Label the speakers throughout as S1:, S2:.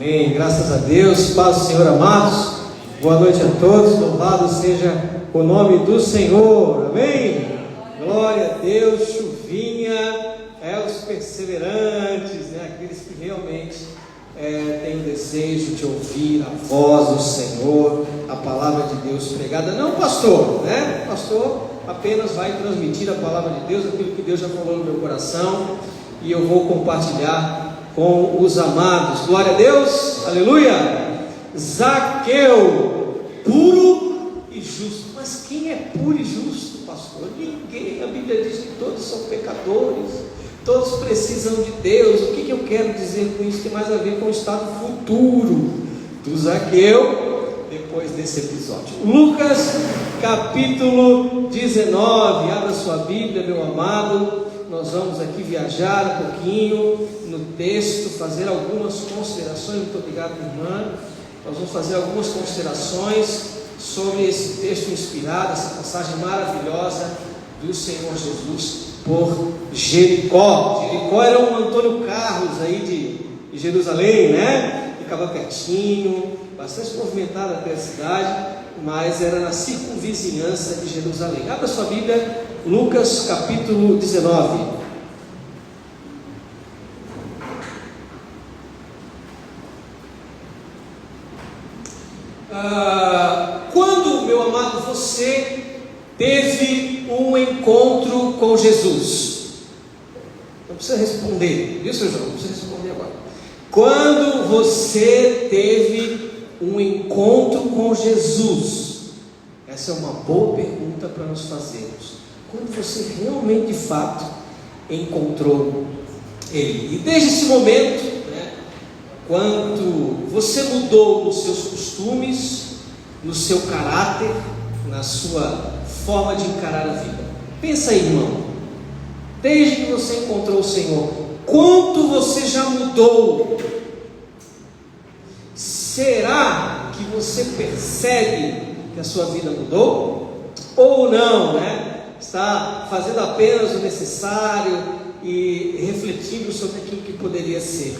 S1: Amém. Graças a Deus. Paz do Senhor, amados. Boa noite a todos. Louvado seja o nome do Senhor. Amém. Glória a Deus. Chuvinha os perseverantes, aqueles que realmente têm o desejo de ouvir a voz do Senhor, a palavra de Deus pregada. Não, pastor, O pastor apenas vai transmitir a palavra de Deus, aquilo que Deus já falou no meu coração, e eu vou compartilhar com os amados. Glória a Deus, aleluia. Zaqueu, puro e justo. Mas quem é puro e justo, pastor? Ninguém. A Bíblia diz que todos são pecadores, todos precisam de Deus. O que eu quero dizer com isso? Tem mais a ver com o estado futuro do Zaqueu depois desse episódio. Lucas capítulo 19. Abra sua Bíblia, meu amado. Nós vamos aqui viajar um pouquinho no texto, fazer algumas considerações. Muito obrigado, irmã. Nós vamos fazer algumas considerações sobre esse texto inspirado, essa passagem maravilhosa do Senhor Jesus por Jericó. Jericó era um Antônio Carlos aí de Jerusalém, Ficava pertinho, bastante movimentada até a cidade, mas era na circunvizinhança de Jerusalém. Abra sua Bíblia, Lucas capítulo 19. Quando, meu amado, você teve um encontro com Jesus? Não precisa responder, viu, seu João? Não precisa responder agora. Quando você teve um encontro com Jesus? Essa é uma boa pergunta para nós fazermos. Quando você realmente, de fato, encontrou Ele. E desde esse momento, quando você mudou nos seus costumes, no seu caráter, na sua forma de encarar a vida. Pensa aí, irmão. Desde que você encontrou o Senhor, quanto você já mudou? Será que você percebe que a sua vida mudou? Ou não, Está fazendo apenas o necessário e refletindo sobre aquilo que poderia ser.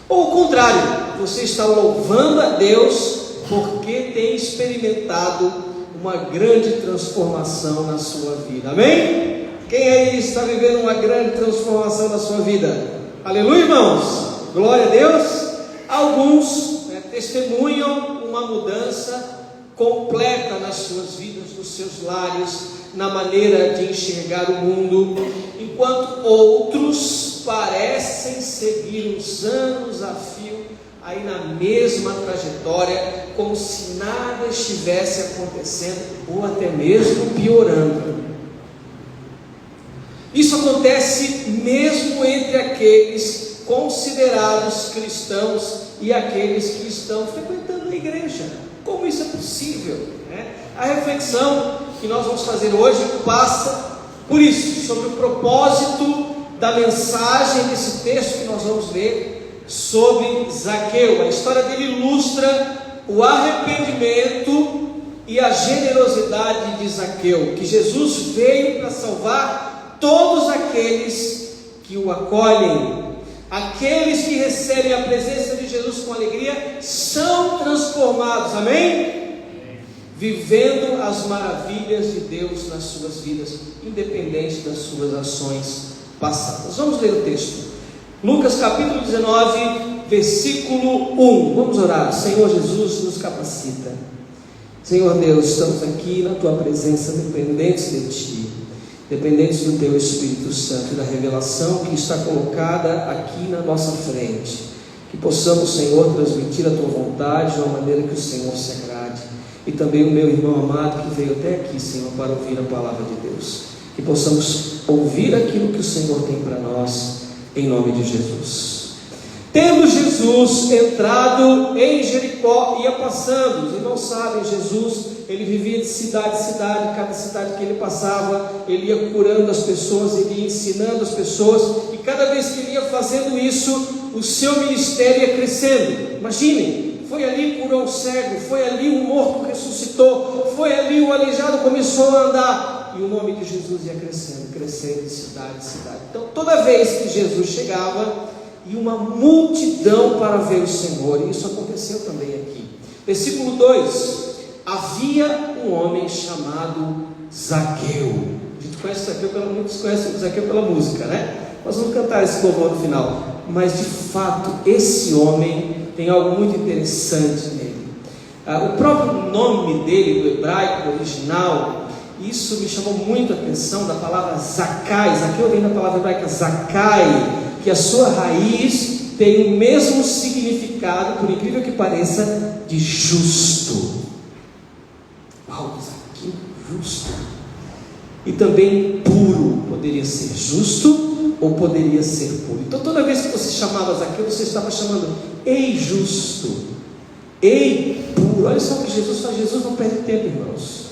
S1: Ou ao contrário, você está louvando a Deus porque tem experimentado uma grande transformação na sua vida. Amém? Quem aí está vivendo uma grande transformação na sua vida? Aleluia, irmãos! Glória a Deus! Alguns testemunham uma mudança completa nas suas vidas, nos seus lares, na maneira de enxergar o mundo, enquanto outros parecem seguir uns anos a fio aí na mesma trajetória, como se nada estivesse acontecendo, ou até mesmo piorando. Isso acontece mesmo entre aqueles considerados cristãos e aqueles que estão frequentando a igreja. Como isso é possível? A reflexão que nós vamos fazer hoje passa por isso, sobre o propósito da mensagem desse texto que nós vamos ver sobre Zaqueu. A história dele ilustra o arrependimento e a generosidade de Zaqueu, que Jesus veio para salvar todos aqueles que o acolhem. Aqueles que recebem a presença de Jesus com alegria são transformados, amém? Vivendo as maravilhas de Deus nas suas vidas, independente das suas ações passadas. Vamos ler o texto. Lucas capítulo 19, versículo 1. Vamos orar. Senhor Jesus, nos capacita. Senhor Deus, estamos aqui na Tua presença, dependentes de Ti, dependentes do Teu Espírito Santo e da revelação que está colocada aqui na nossa frente. Que possamos, Senhor, transmitir a Tua vontade de uma maneira que o Senhor se agrade. E também o meu irmão amado que veio até aqui, Senhor, para ouvir a palavra de Deus. Que possamos ouvir aquilo que o Senhor tem para nós, em nome de Jesus. Tendo Jesus entrado em Jericó, ia passando. Os irmãos sabem, Jesus, ele vivia de cidade em cidade. Cada cidade que ele passava, ele ia curando as pessoas, ele ia ensinando as pessoas. E cada vez que ele ia fazendo isso, o seu ministério ia crescendo. Imaginem. Foi ali curou o cego, foi ali o morto ressuscitou, foi ali o aleijado começou a andar, e o nome de Jesus ia crescendo, crescendo de cidade em cidade. Então toda vez que Jesus chegava, e uma multidão para ver o Senhor. E isso aconteceu também aqui. Versículo 2: havia um homem chamado Zaqueu. A gente conhece Zaqueu muitos conhecem Zaqueu pela música, né? Nós vamos cantar esse louvor no final. Mas de fato, esse homem tem algo muito interessante nele. O próprio nome dele, do hebraico original, isso me chamou muito a atenção, da palavra Zacai. Zaqueu vem da palavra hebraica Zacai, que a sua raiz tem o mesmo significado, por incrível que pareça, de justo. Uau, Zaqueu, justo. E também puro, poderia ser justo ou poderia ser puro. Então toda vez que você chamava Zaqueu, você estava chamando: ei justo, ei puro. Olha só o que Jesus faz. Jesus não perde tempo, irmãos.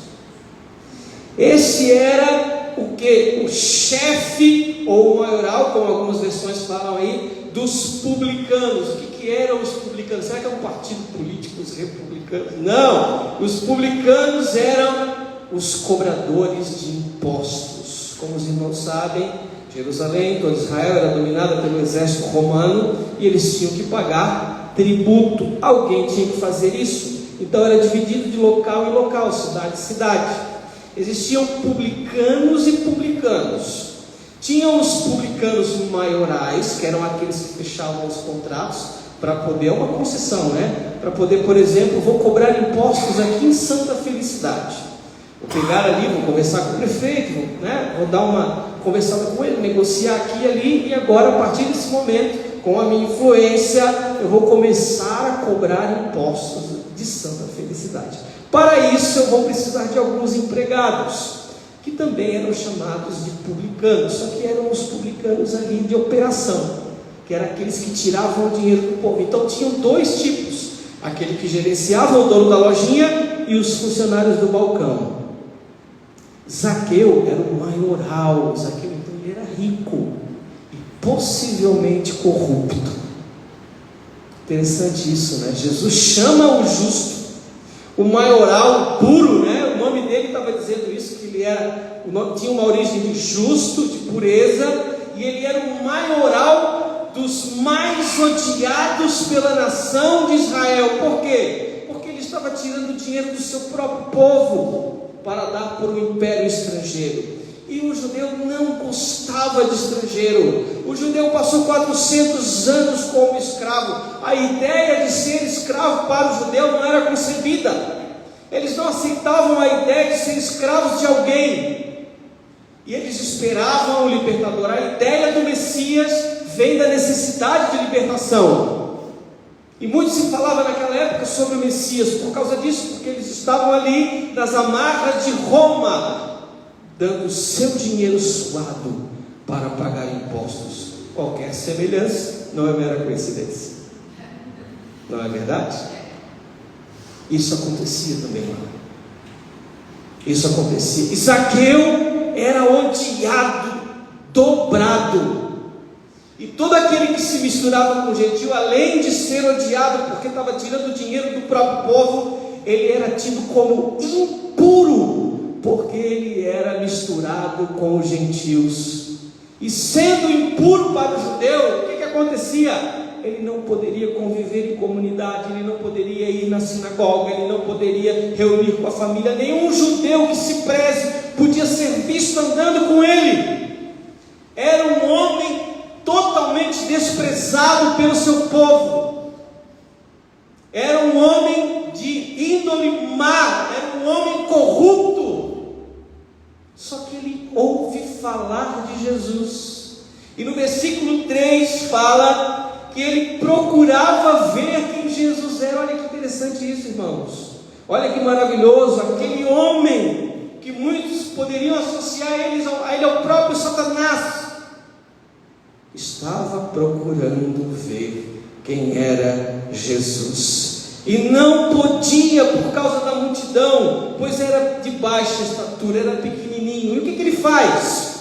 S1: Esse era o que? O chefe ou o maioral, como algumas versões falam aí, dos publicanos. O que eram os publicanos? Será que é um partido político, os republicanos? Não, os publicanos eram os cobradores de impostos. Como os irmãos sabem, Jerusalém, todo Israel era dominada pelo exército romano e eles tinham que pagar tributo. Alguém tinha que fazer isso. Então era dividido de local em local, cidade em cidade. Existiam publicanos e publicanos. Tinham os publicanos maiorais, que eram aqueles que fechavam os contratos para poder, uma concessão, né? Para poder, por exemplo, vou cobrar impostos aqui em Santa Felicidade. Vou pegar ali, vou conversar com o prefeito, né? Vou dar uma conversada com ele, negociar aqui e ali, e agora, a partir desse momento, com a minha influência, eu vou começar a cobrar impostos de Santa Felicidade. Para isso, eu vou precisar de alguns empregados, que também eram chamados de publicanos, só que eram os publicanos ali de operação, que eram aqueles que tiravam o dinheiro do povo. Então tinham dois tipos: aquele que gerenciava, o dono da lojinha, e os funcionários do balcão. Zaqueu era o maioral. Zaqueu, então, ele era rico e possivelmente corrupto. Interessante isso, né? Jesus chama o justo, o maioral puro, né? O nome dele estava dizendo isso, que ele era, tinha uma origem de justo, de pureza, e ele era o maioral dos mais odiados pela nação de Israel. Por quê? Porque ele estava tirando o dinheiro do seu próprio povo para dar por um império estrangeiro. E o judeu não gostava de estrangeiro. O judeu passou 400 anos como escravo. A ideia de ser escravo para o judeu não era concebida. Eles não aceitavam a ideia de ser escravos de alguém. E eles esperavam o libertador. A ideia do Messias vem da necessidade de libertação. E muito se falava naquela época sobre o Messias por causa disso, porque eles estavam ali nas amarras de Roma, dando o seu dinheiro suado para pagar impostos. Qualquer semelhança não é mera coincidência. Não é verdade? Isso acontecia também lá. Isso acontecia. E Zaqueu era odiado, dobrado. E todo aquele que se misturava com o gentil, além de ser odiado porque estava tirando o dinheiro do próprio povo, ele era tido como impuro, porque ele era misturado com os gentios. E sendo impuro para o judeu, o que acontecia? Ele não poderia conviver em comunidade, ele não poderia ir na sinagoga, ele não poderia reunir com a família. Nenhum judeu que se preze podia ser visto andando com ele. Era um homem totalmente desprezado pelo seu povo. Era um homem de índole má, era um homem corrupto. Só que ele ouve falar de Jesus. E no versículo 3 fala que ele procurava ver quem Jesus era. Olha que interessante isso, irmãos. Olha que maravilhoso. Aquele homem que muitos poderiam associar a ele ao próprio Satanás, estava procurando ver quem era Jesus. E não podia por causa da multidão, pois era de baixa estatura, era pequenininho. E o que ele faz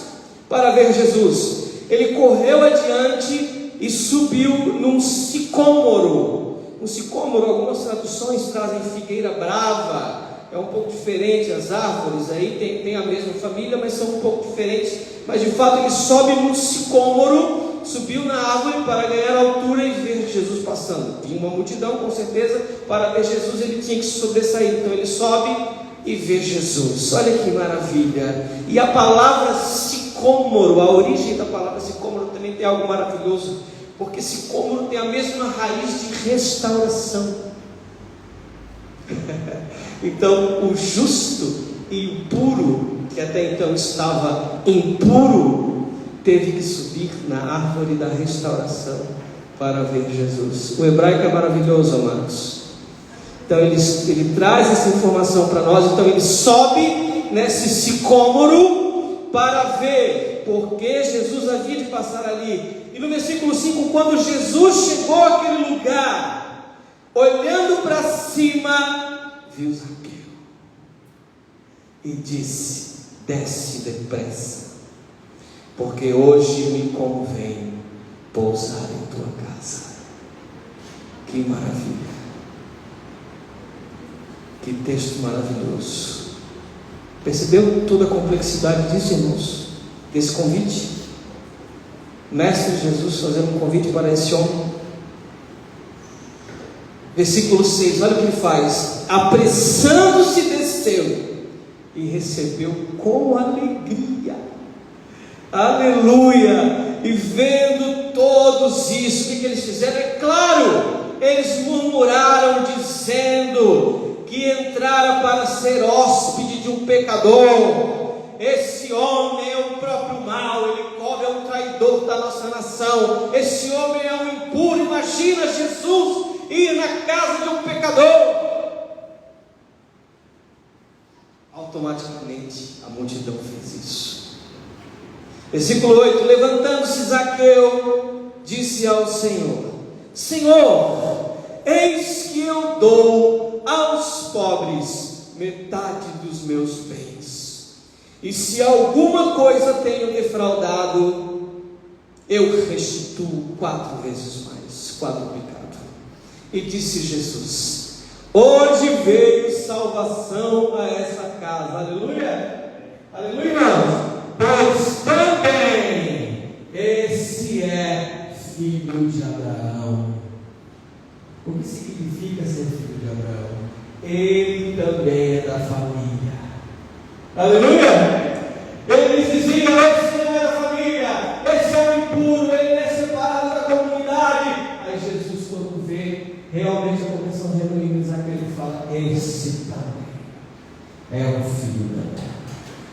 S1: para ver Jesus? Ele correu adiante e subiu num sicômoro. Um sicômoro, algumas traduções trazem figueira brava. É um pouco diferente, as árvores aí tem a mesma família, mas são um pouco diferentes. Mas de fato ele sobe num sicômoro, subiu na árvore para ganhar altura e ver Jesus passando. Tinha uma multidão, com certeza, para ver Jesus ele tinha que sobressair. Então ele sobe e vê Jesus. Olha que maravilha! E a palavra sicômoro, a origem da palavra sicômoro também tem algo maravilhoso, porque sicômoro tem a mesma raiz de restauração. Então o justo e o puro, que até então estava impuro, teve que subir na árvore da restauração para ver Jesus. O hebraico é maravilhoso, amados. Então ele traz essa informação para nós. Então ele sobe nesse sicômoro para ver, porque Jesus havia de passar ali. E no versículo 5, quando Jesus chegou àquele lugar, olhando para cima, viu Zaqueu e disse: desce depressa, porque hoje me convém pousar em tua casa. Que maravilha! Que texto maravilhoso! Percebeu toda a complexidade disso, irmãos? Desse convite? Mestre Jesus fazendo um convite para esse homem. Versículo 6, olha o que ele faz: apressando-se desceu e recebeu com alegria. Aleluia! E vendo todos isso, o que eles fizeram? É claro, eles murmuraram dizendo que entrara para ser hóspede de um pecador. Esse homem é o próprio mal, ele é um traidor da nossa nação. Esse homem é um impuro. Imagina Jesus ir na casa de um pecador. Automaticamente a multidão fez isso. Versículo 8: levantando-se Zaqueu, disse ao Senhor: Senhor, eis que eu dou aos pobres metade dos meus bens, e se alguma coisa tenho defraudado, eu restituo 4 vezes mais, quadruplicado. E disse Jesus: hoje veio salvação a essa casa. Aleluia, aleluia. Pois também esse é filho de Abraão. O que significa ser filho de Abraão? Ele também é da família. Aleluia. Eles diziam: esse não é da família, esse é o impuro, ele é separado da comunidade. Aí Jesus, quando vê realmente a conversão genuína de Zaqueu, ele fala: esse também é o filho de Abraão.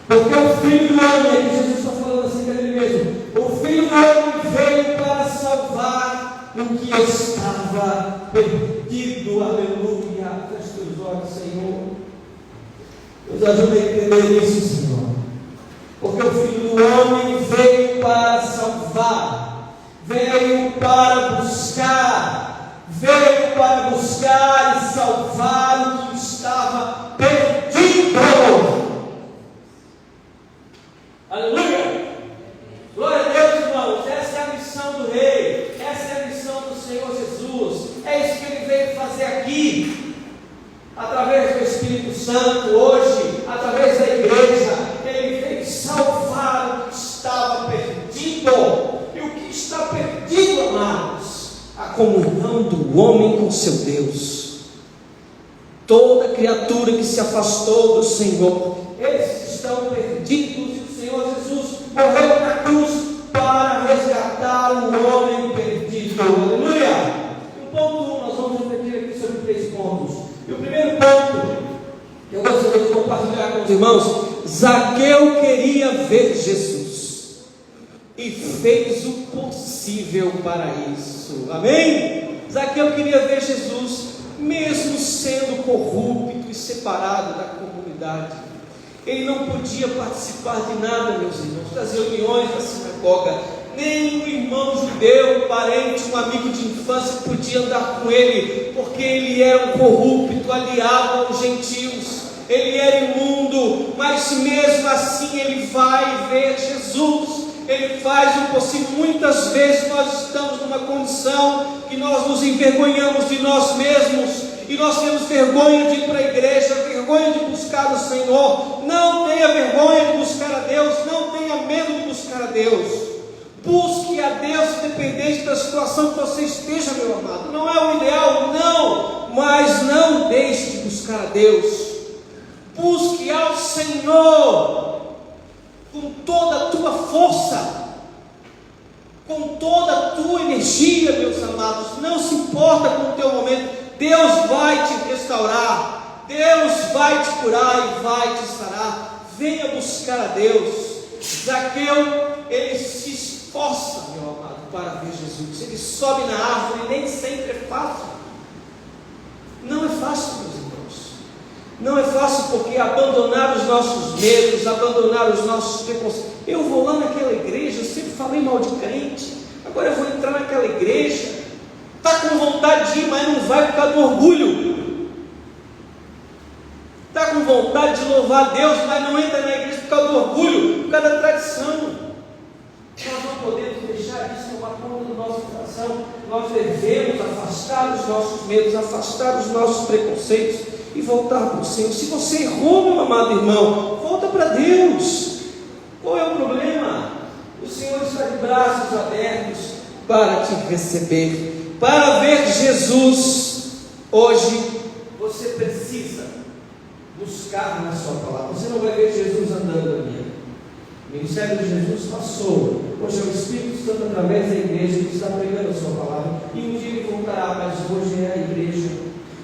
S1: Porque o filho do homem, Jesus está falando acerca dele mesmo, o filho do homem veio para salvar o que estava perdido. Aleluia. Feche os olhos, Senhor. Nos ajuda a entender isso, Senhor. Porque o filho do homem veio para salvar, veio para buscar e salvar o que estava perdido. Aleluia! Glória a Deus, irmãos. Essa é a missão do Rei, essa é a missão do Senhor Jesus. É isso que Ele veio fazer aqui, através do Espírito Santo, hoje, através da igreja. Ele veio salvar o que estava perdido. E o que está perdido, amados? A comunhão do homem com seu Deus. Toda criatura que se afastou do Senhor, eles estão perdidos. Senhor Jesus morreu na cruz para resgatar o homem perdido. Aleluia! No ponto 1, nós vamos refletir aqui sobre 3 pontos. E o primeiro ponto que eu gostaria de compartilhar com os irmãos: Zaqueu queria ver Jesus e fez o possível para isso. Amém? Zaqueu queria ver Jesus, mesmo sendo corrupto e separado da comunidade. Ele não podia participar de nada, meus irmãos, das reuniões da sinagoga. Nem um irmão judeu, um parente, um amigo de infância podia andar com ele, porque ele era um corrupto, aliado aos gentios. Ele era imundo, mas mesmo assim ele vai ver Jesus. Ele faz o possível. Muitas vezes nós estamos numa condição que nós nos envergonhamos de nós mesmos, e nós temos vergonha de ir para a igreja, vergonha de buscar o Senhor. Não tenha vergonha de buscar a Deus, não tenha medo de buscar a Deus. Busque a Deus independente da situação que você esteja, meu amado. Não é o ideal, não, mas não deixe de buscar a Deus. Busque ao Senhor com toda a tua força, com toda a tua energia, meus amados. Não se importa com o teu momento. Deus vai te restaurar, Deus vai te curar e vai te sarar. Venha buscar a Deus. Zaqueu, ele se esforça, meu amado, para ver Jesus. Ele sobe na árvore, nem sempre é fácil. Não é fácil, meus irmãos. Não é fácil, porque abandonar os nossos medos, abandonar os nossos preconceitos. Eu vou lá naquela igreja, eu sempre falei mal de crente, agora eu vou entrar naquela igreja. Está com vontade de ir, mas não vai por causa do orgulho. Está com vontade de louvar a Deus, mas não entra na igreja por causa do orgulho, por causa da tradição. Nós não podemos deixar isso tomar conta do nosso coração. Nós devemos afastar os nossos medos, afastar os nossos preconceitos e voltar para o Senhor. Se você errou, meu amado irmão, volta para Deus. Qual é o problema? O Senhor está de braços abertos para te receber, para ver Jesus. Hoje você precisa buscar na sua palavra. Você não vai ver Jesus andando ali. O ministério de Jesus passou. Hoje é o Espírito Santo através da igreja que está pregando a sua palavra. E um dia ele voltará, mas hoje é a igreja.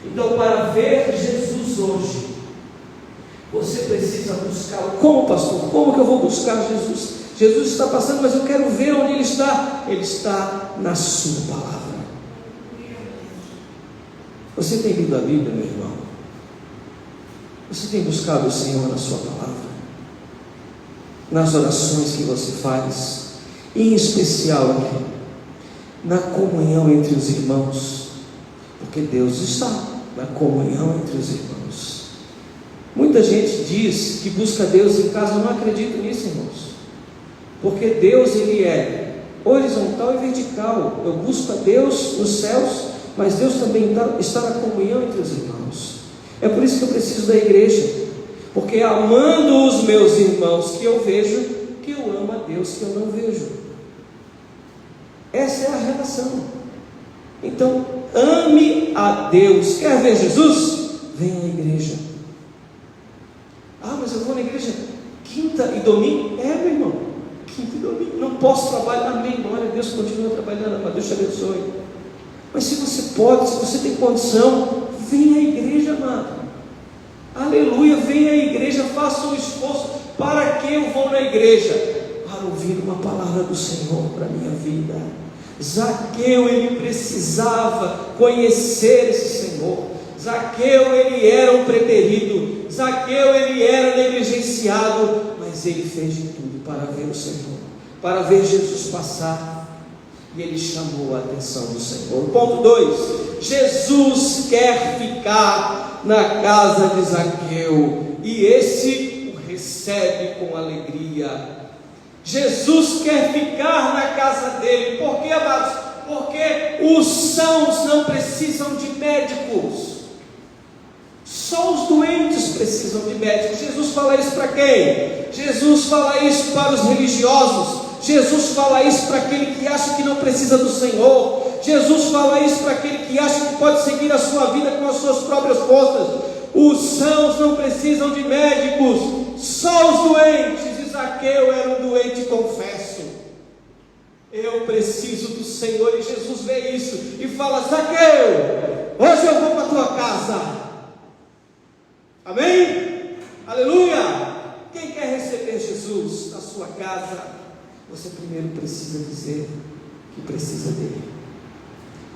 S1: Então, para ver Jesus hoje, você precisa buscá-lo. Como, pastor? Como que eu vou buscar Jesus? Jesus está passando, mas eu quero ver onde Ele está. Ele está na sua palavra. Você tem lido a Bíblia, meu irmão? Você tem buscado o Senhor na sua palavra? Nas orações que você faz, em especial aqui, na comunhão entre os irmãos, porque Deus está na comunhão entre os irmãos. Muita gente diz que busca Deus em casa. Eu não acredito nisso, irmãos, porque Deus, Ele é horizontal e vertical. Eu busco a Deus nos céus, mas Deus também está na comunhão entre os irmãos. É por isso que eu preciso da igreja, porque amando os meus irmãos que eu vejo, que eu amo a Deus que eu não vejo. Essa é a relação. Então, ame a Deus. Quer ver Jesus? Venha à igreja. Ah, mas eu vou na igreja quinta e domingo. É, meu irmão, quinta e domingo. Não posso trabalhar. Amém, glória a Deus, continua trabalhando, mas Deus te abençoe. Mas se você pode, se você tem condição, venha à igreja, amado. Aleluia, venha à igreja, faça um esforço. Para que eu vou na igreja? Para ouvir uma palavra do Senhor para a minha vida. Zaqueu, ele precisava conhecer esse Senhor. Zaqueu, ele era um preterido. Zaqueu, ele era negligenciado, mas ele fez de tudo para ver o Senhor, para ver Jesus passar, e ele chamou a atenção do Senhor. Ponto 2, Jesus quer ficar na casa de Zaqueu, e esse o recebe com alegria. Jesus quer ficar na casa dele. Por quê, amados? Porque os sãos não precisam de médicos, só os doentes precisam de médicos. Jesus fala isso para quem? Jesus fala isso para os religiosos. Jesus fala isso para aquele que acha que não precisa do Senhor. Jesus fala isso para aquele que acha que pode seguir a sua vida com as suas próprias forças. Os sãos não precisam de médicos, só os doentes. Zaqueu era um doente, confesso. Eu preciso do Senhor. E Jesus vê isso e fala: Zaqueu, hoje eu vou para a tua casa. Amém? Aleluia. Quem quer receber Jesus na sua casa, você primeiro precisa dizer que precisa dele.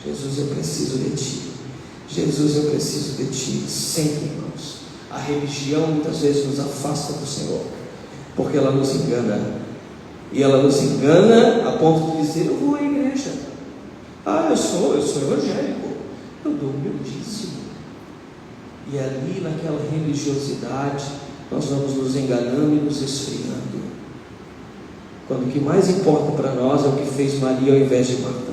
S1: Jesus, eu preciso de ti. Jesus, eu preciso de ti. Sempre, irmãos, a religião muitas vezes nos afasta do Senhor, porque ela nos engana. E ela nos engana a ponto de dizer: eu vou à igreja. Ah, eu sou evangélico, eu dou o meu dízimo. E ali naquela religiosidade nós vamos nos enganando e nos esfriando, quando o que mais importa para nós é o que fez Maria ao invés de Marta.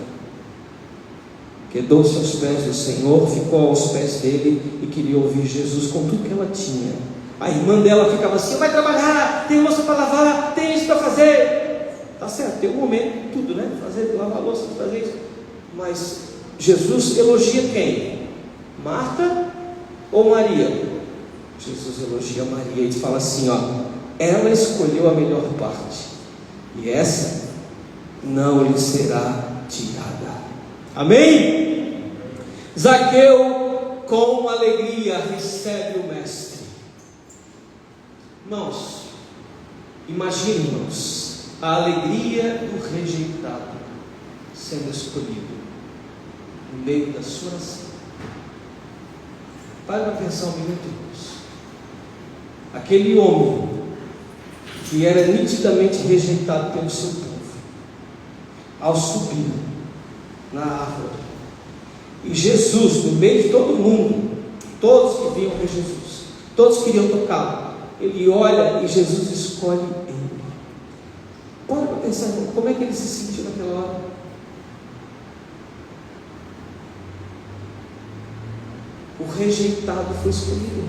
S1: Quedou-se aos pés do Senhor, ficou aos pés dele e queria ouvir Jesus com tudo que ela tinha. A irmã dela ficava assim: vai trabalhar, tem louça para lavar, tem isso para fazer. Está Tá certo, tem um momento, tudo, né? Fazer, lavar a louça, fazer isso. Mas Jesus elogia quem? Marta ou Maria? Jesus elogia Maria e fala assim, ó, ela escolheu a melhor parte, e essa não lhe será tirada. Amém? Zaqueu, com alegria, recebe o mestre. Irmãos, imagine, irmãos, a alegria do rejeitado sendo escolhido no meio da sua nação. Para pensar um minuto, irmãos. Aquele homem que era nitidamente rejeitado pelo seu povo, ao subir na árvore, e Jesus, no meio de todo mundo, todos que vinham ver Jesus, todos queriam tocá-lo, ele olha e Jesus escolhe ele. Para pensar, irmão, como é que ele se sentiu naquela hora? O rejeitado foi escolhido,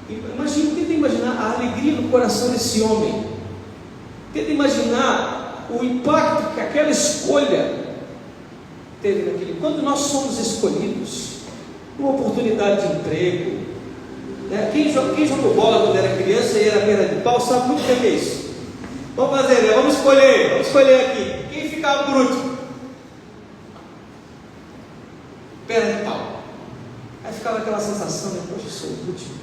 S1: irmãos. Tenta imaginar a alegria no coração desse homem. Tenta imaginar o impacto que aquela escolha teve naquele. Quando nós somos escolhidos, uma oportunidade de emprego, né? Quem jogou bola quando era criança e era perna de pau sabe muito bem o que é isso. Vamos fazer, né? Vamos escolher aqui. Quem ficava por último? Perna de pau. Aí ficava aquela sensação, né? Poxa, eu sou o último.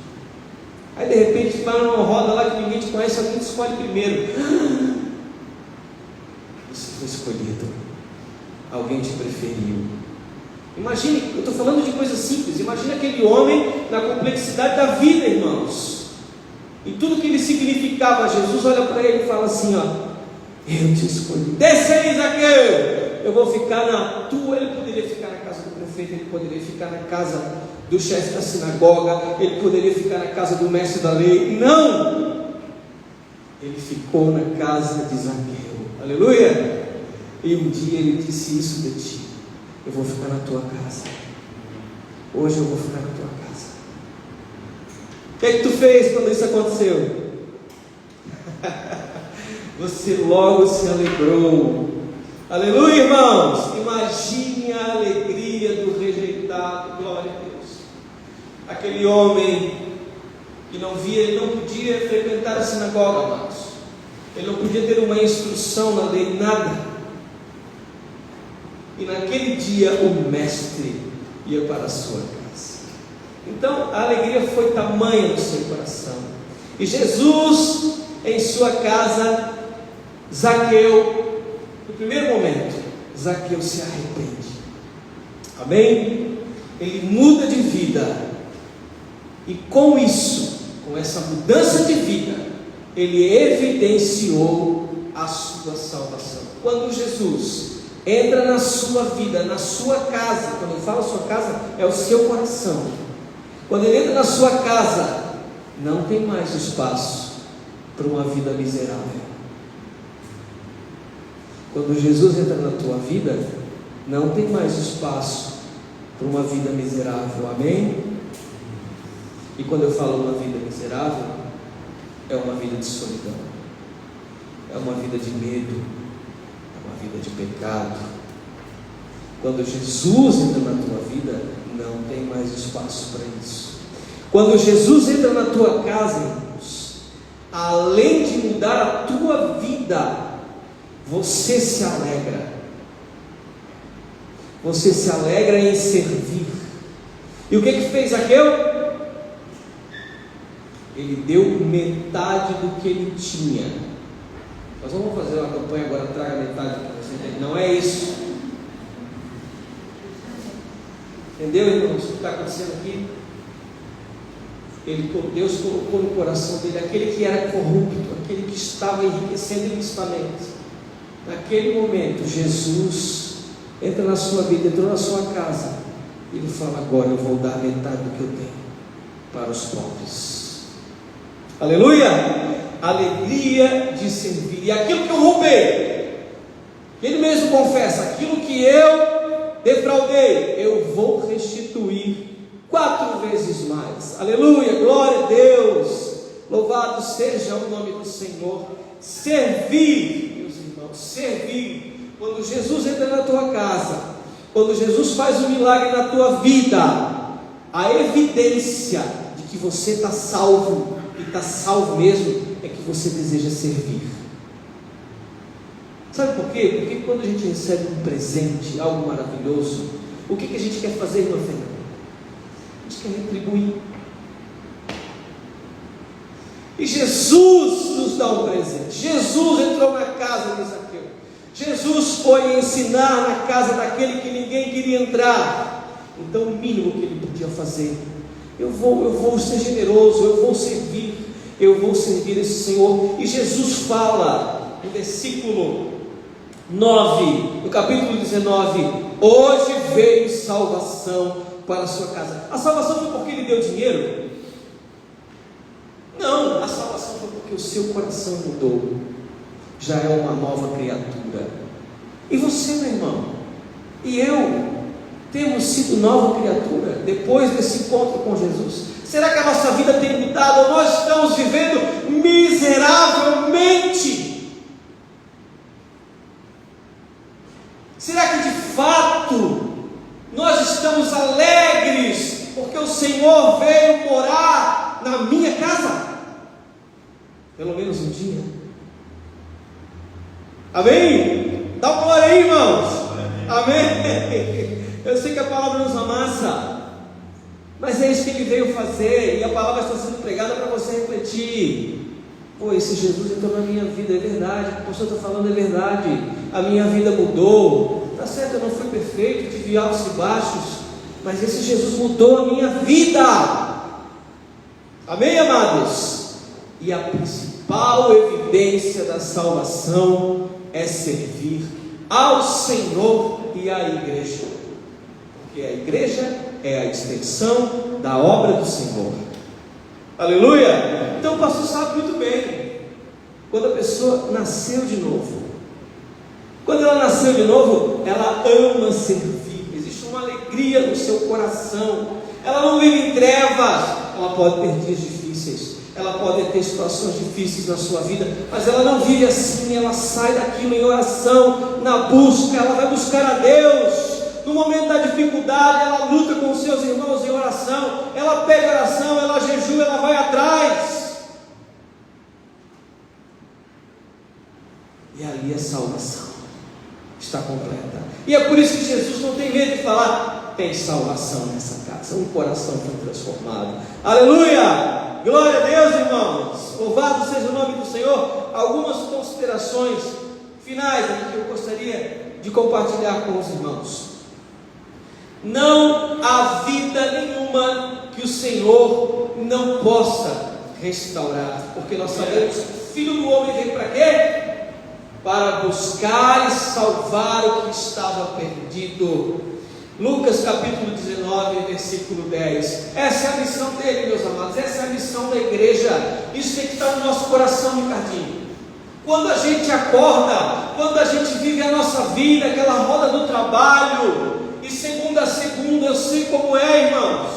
S1: Aí de repente vai numa roda lá que ninguém te conhece, alguém te escolhe primeiro. Você foi escolhido. Alguém te preferiu. Imagine, eu estou falando de coisas simples. Imagine aquele homem na complexidade da vida, irmãos. E tudo que ele significava. Jesus olha para ele e fala assim, ó, eu te escolhi. Desce aí, Zaqueu. Eu vou ficar na tua. Ele poderia ficar na casa do prefeito, ele poderia ficar na casa do chefe da sinagoga, ele poderia ficar na casa do mestre da lei. Não! Ele ficou na casa de Zaqueu. Aleluia! E um dia ele disse isso de ti: eu vou ficar na tua casa. Hoje eu vou ficar na tua casa. O que é que tu fez quando isso aconteceu? Você logo se alegrou. Aleluia, irmãos! Imagine a alegria do rejeitado. Glória a Deus. Aquele homem que não via, ele não podia frequentar a sinagoga, amados. Ele não podia ter uma instrução na lei, nada. E naquele dia o mestre ia para a sua casa. Então a alegria foi tamanha no seu coração. E Jesus, em sua casa, Zaqueu, no primeiro momento, Zaqueu se arrepende. Amém? Ele muda de vida. E com isso, com essa mudança de vida, ele evidenciou a sua salvação. Quando Jesus entra na sua vida, na sua casa, quando eu falo sua casa, é o seu coração. Quando ele entra na sua casa, não tem mais espaço para uma vida miserável. Quando Jesus entra na tua vida, não tem mais espaço para uma vida miserável. Amém? E quando eu falo uma vida miserável, é uma vida de solidão, é uma vida de medo, é uma vida de pecado. Quando Jesus entra na tua vida, não tem mais espaço para isso. Quando Jesus entra na tua casa, irmãos, além de mudar a tua vida, você se alegra. Você se alegra em servir. E o que fez Zaqueu? Ele deu metade do que ele tinha. Nós vamos fazer uma campanha agora, traga metade para você entender. Não é isso. Entendeu, irmãos, o que está acontecendo aqui? Deus colocou no coração dele aquele que era corrupto, aquele que estava enriquecendo ilicitamente. Naquele momento, Jesus entra na sua vida, entrou na sua casa. Ele fala: agora eu vou dar metade do que eu tenho para os pobres. Aleluia! Alegria de servir. E aquilo que eu roubei, ele mesmo confessa: aquilo que eu defraudei, eu vou restituir 4 vezes mais. Aleluia! Glória a Deus! Louvado seja o nome do Senhor. servir, meus irmãos, servir. Quando Jesus entra na tua casa, quando Jesus faz um milagre na tua vida, a evidência de que você está salvo, e está salvo mesmo, é que você deseja servir. Sabe por quê? Porque quando a gente recebe um presente, algo maravilhoso, o que a gente quer fazer, irmã Fernanda? A gente quer retribuir. E Jesus nos dá um presente. Jesus entrou na casa de Zaqueu. Jesus foi ensinar na casa daquele que ninguém queria entrar. Então o mínimo que ele podia fazer, eu vou ser generoso, eu vou servir esse Senhor. E Jesus fala no versículo 9, no capítulo 19: hoje veio salvação para a sua casa. A salvação foi porque ele deu dinheiro? Não, a salvação foi porque o seu coração mudou, já é uma nova criatura. E você, meu irmão, e eu, temos sido nova criatura depois desse encontro com Jesus? Será que a nossa vida tem mudado, ou nós estamos vivendo miseravelmente? Será que de fato nós estamos alegres porque o Senhor veio morar na minha casa? Pelo menos um dia. Amém? Dá uma glória aí, irmãos. Amém? Eu sei que a palavra nos amassa, mas é isso que ele veio fazer, e a palavra está sendo pregada para você refletir. Pô, esse Jesus entrou na minha vida, é verdade, o que o pastor está falando é verdade, a minha vida mudou, está certo, eu não fui perfeito, tive altos e baixos, mas esse Jesus mudou a minha vida. Amém, amados? E a principal evidência da salvação é servir ao Senhor e à igreja, porque a igreja é a extensão da obra do Senhor. Aleluia! Então o pastor sabe muito bem, quando a pessoa nasceu de novo, quando ela nasceu de novo, ela ama servir, existe uma alegria no seu coração, ela não vive em trevas. Ela pode ter dias difíceis, ela pode ter situações difíceis na sua vida, mas ela não vive assim, ela sai daquilo em oração, na busca, ela vai buscar a Deus. No momento da dificuldade, ela luta com os seus irmãos em oração, ela pede oração, ela jejua, ela vai atrás. E ali a salvação está completa. E é por isso que Jesus não tem medo de falar: tem salvação nessa casa, um coração foi transformado. Aleluia! Glória a Deus, irmãos. Louvado seja o nome do Senhor. Algumas considerações finais aqui que eu gostaria de compartilhar com os irmãos. Não há vida nenhuma que o Senhor não possa restaurar, porque nós sabemos que o Filho do Homem veio para quê? Para buscar e salvar o que estava perdido. Lucas capítulo 19, versículo 10. Essa é a missão dele, meus amados, essa é a missão da igreja. Isso tem que estar no nosso coração, Ricardinho. Quando a gente acorda, quando a gente vive a nossa vida, aquela roda do trabalho, e segunda a segunda, eu sei como é, irmãos.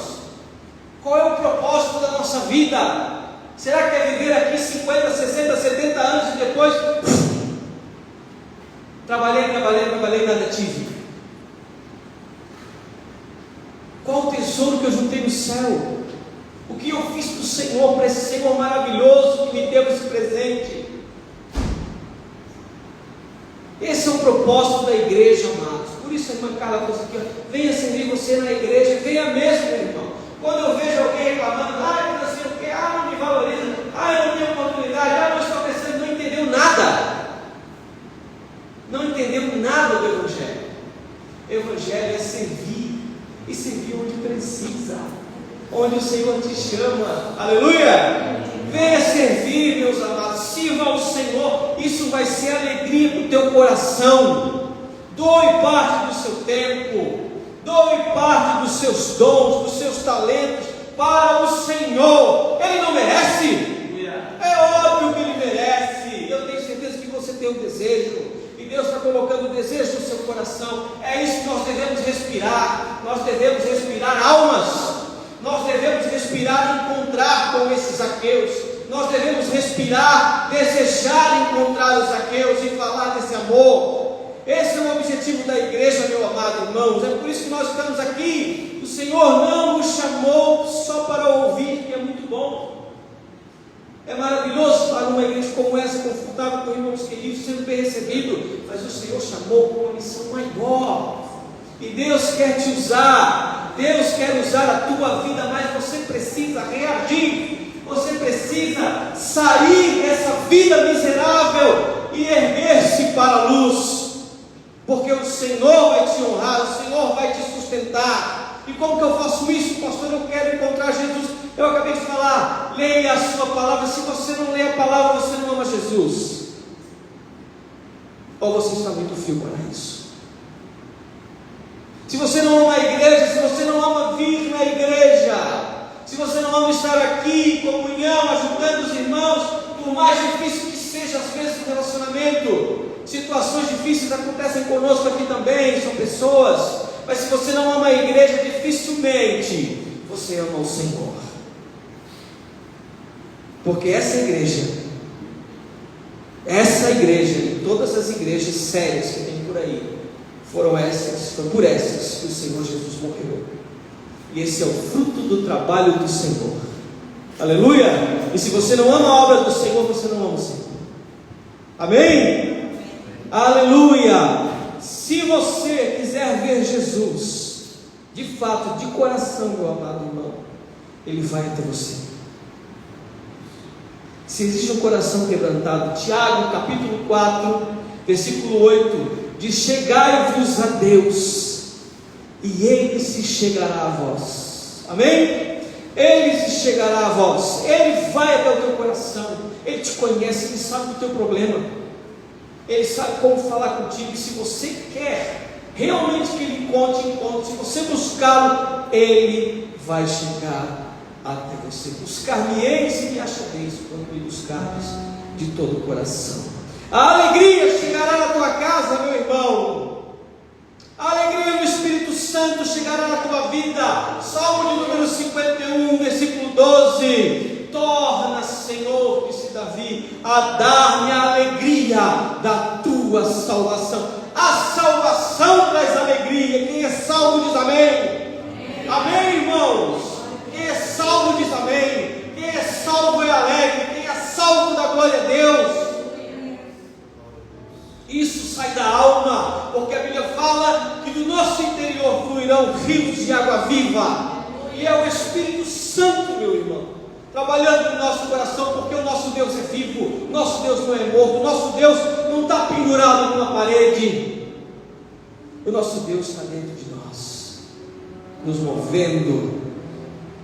S1: Qual é o propósito da nossa vida? Será que é viver aqui 50, 60, 70 anos e depois trabalhei, nada tive? Qual o tesouro que eu juntei no céu? O que eu fiz para o Senhor, para esse Senhor maravilhoso que me deu esse presente? Esse é o propósito da igreja, amados. Por isso a irmã Carla falou aqui: venha servir você na igreja, venha mesmo, meu irmão. Quando eu vejo alguém reclamando: não sei o que, não me valoriza, eu não tenho oportunidade, não estou crescendo, não entendeu nada. Não entendeu nada do Evangelho. O Evangelho é servir, e servir onde precisa, onde o Senhor te chama. Aleluia! Venha servir, meus amados, sirva ao Senhor, isso vai ser alegria para o teu coração. Doe parte do seu tempo, doe parte dos seus dons, dos seus talentos para o Senhor. Ele não merece? É óbvio que ele merece. Eu tenho certeza que você tem um desejo, e Deus está colocando o desejo no seu coração. É isso que nós devemos respirar. Nós devemos respirar almas, nós devemos respirar e encontrar com esses Zaqueus, nós devemos respirar, desejar encontrar os Zaqueus e falar desse amor. Esse é o objetivo da igreja, meu amado irmãos. É por isso que nós estamos aqui. O Senhor não nos chamou só para ouvir, que é muito bom. É maravilhoso estar numa igreja como essa, confortável com irmãos queridos, sendo bem recebido. Mas o Senhor chamou com uma missão maior. E Deus quer te usar. Deus quer usar a tua vida, mas você precisa reagir. Você precisa sair dessa vida miserável e erguer-se para a luz. Porque o Senhor vai te honrar, o Senhor vai te sustentar. E como que eu faço isso, pastor? Eu quero encontrar Jesus. Eu acabei de falar, leia a sua palavra. Se você não lê a palavra, você não ama Jesus. Ou você está muito frio para isso. Se você não ama a igreja, se você não ama vir na igreja, se você não ama estar aqui em comunhão, ajudando os irmãos, por mais difícil que seja às vezes o relacionamento, situações difíceis acontecem conosco aqui também, são pessoas, mas se você não ama a igreja, dificilmente você ama o Senhor. Porque essa igreja e todas as igrejas sérias que tem por aí, foi por essas que o Senhor Jesus morreu. E esse é o fruto do trabalho do Senhor. Aleluia! E se você não ama a obra do Senhor, você não ama o Senhor. Amém? Aleluia! Se você quiser ver Jesus, de fato, de coração, meu amado irmão, Ele vai até você. Se existe um coração quebrantado, Tiago capítulo 4, versículo 8, diz: chegai-vos a Deus, e Ele se chegará a vós. Amém? Ele se chegará a vós. Ele vai até o teu coração. Ele te conhece, Ele sabe do teu problema. Ele sabe como falar contigo. E se você quer realmente que Ele encontre. Se você buscá-lo, Ele vai chegar até você. Buscar-me-eis e me achareis, quando me buscardes de todo o coração. A alegria chegará na tua casa, meu irmão. A alegria do Espírito Santo chegará na tua vida. Salmo de número 51, versículo 12. Torna, Senhor, disse Davi, a dar-me a alegria da tua salvação. A salvação traz alegria. Quem é salvo diz amém. Amém, irmãos? Quem é salvo diz amém. Quem é salvo é alegre. Quem é salvo dá glória a Deus. Isso sai da alma, porque a Bíblia fala que do nosso interior fluirão rios de água viva. E é o Espírito Santo, meu irmão, trabalhando no nosso coração, porque o nosso Deus é vivo, nosso Deus não é morto, o nosso Deus não está pendurado numa parede. O nosso Deus está dentro de nós, nos movendo,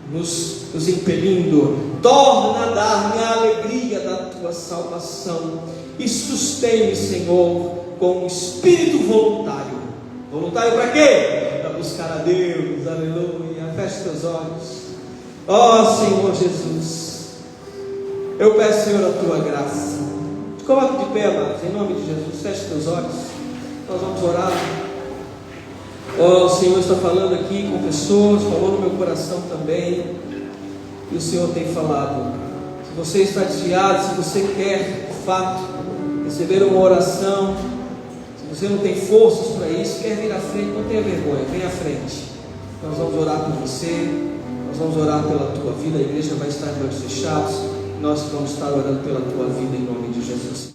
S1: nos impelindo. Torna a dar-me a alegria da tua salvação e sustém-me, Senhor, com um espírito voluntário. Voluntário para quê? Para buscar a Deus. Aleluia. Feche teus olhos. Ó Senhor Jesus, eu peço, Senhor, a tua graça. Te coloque de pé, amados, em nome de Jesus. Feche teus olhos. Nós vamos orar. Ó, o Senhor está falando aqui com pessoas, falou no meu coração também. E o Senhor tem falado. Se você está desviado, se você quer, de fato, receber uma oração, se você não tem forças para isso, quer vir à frente, não tenha vergonha, vem à frente. Nós vamos orar por você, nós vamos orar pela tua vida. A igreja vai estar de olhos fechados, nós vamos estar orando pela tua vida em nome de Jesus.